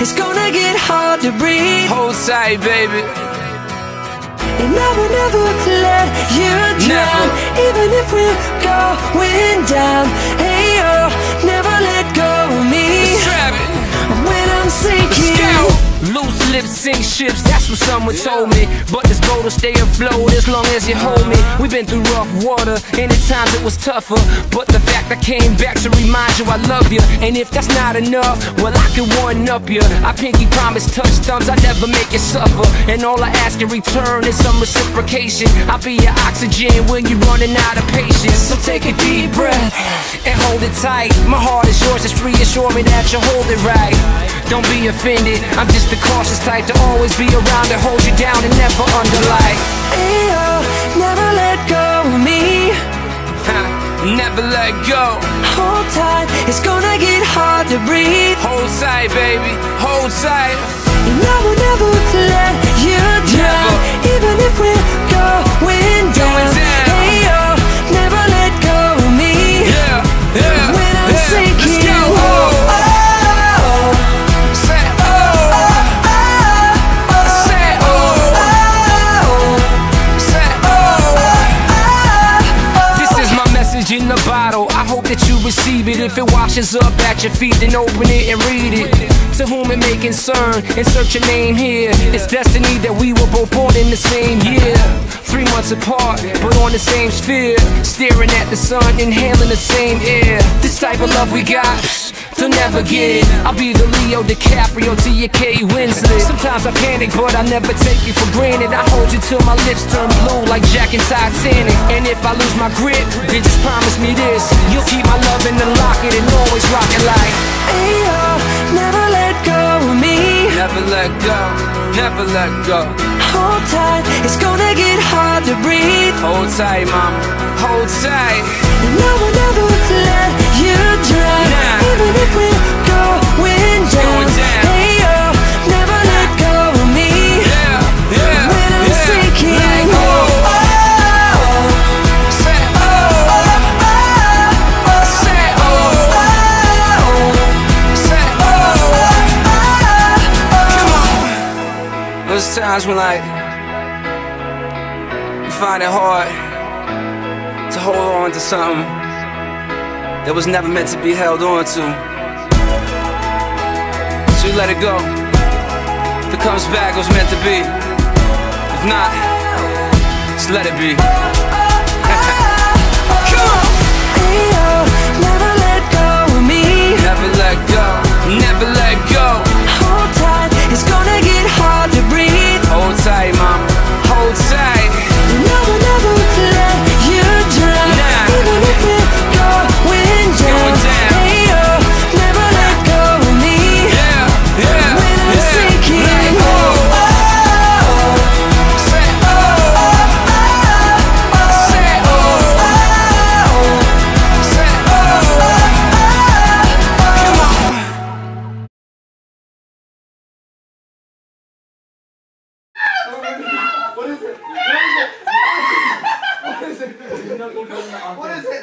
it's gonna get hard to breathe. Hold tight, baby. And I will never let you down, even if we're going down. Hey, oh, never let go of me. Let's grab it. When I'm sinking. Let's go. Loose lips sink ships, that's what someone told me. But this boat will stay afloat as long as you hold me. We've been through rough water, and at times it was tougher. But the fact I came back to remind you I love you. And if that's not enough, well, I can one up you. I pinky promise, touch thumbs, I never make you suffer. And all I ask in return is some reciprocation. I'll be your oxygen when you're running out of patience. So take a deep breath and hold it tight. My heart is yours, just reassure me that you hold it right. Don't be offended, I'm just the cautious type to always be around to hold you down and never underlie. Ayo, never let go of me. Never let go. Hold tight, it's gonna get hard to breathe. Hold tight, baby, hold tight. And I will never let you down, even if we're going down. Ayo, never let go of me. Yeah, yeah, when I'm sinking. Let's go. In the bottle, I hope that you receive it. If it washes up at your feet, then open it and read it. To whom it may concern, insert your name here. It's destiny that we were both born in the same year, 3 months apart, but on the same sphere, staring at the sun, inhaling the same air. This type of love we got, they'll never get it. I'll be the Leo DiCaprio to your Kate Winslet. Sometimes I panic, but I never take you for granted. I hold you till my lips turn blue like Jack and Titanic. And if I lose my grip, then just promise me this: you'll keep my love in the locket and always rock it like. Ayo, never let go of me. Never let go, never let go. Hold tight, it's gonna get hard to breathe. Hold tight, mama, hold tight. And I will never let you drown, even if we're going down. Ayo, never let go of me. When I'm sinking. There's times when you find it hard to hold on to something that was never meant to be held on to. So you let it go. If it comes back, it was meant to be. If not, just let it be. Come on! Ayo, never let go of me. Never let go, never let go. Hold tight, it's gonna get hard to breathe. Hold tight, mama, hold tight. And I will never let you drown, even if we're going down. Ayo, never let go of me. When I'm sinking. What is it? What is it? What is it?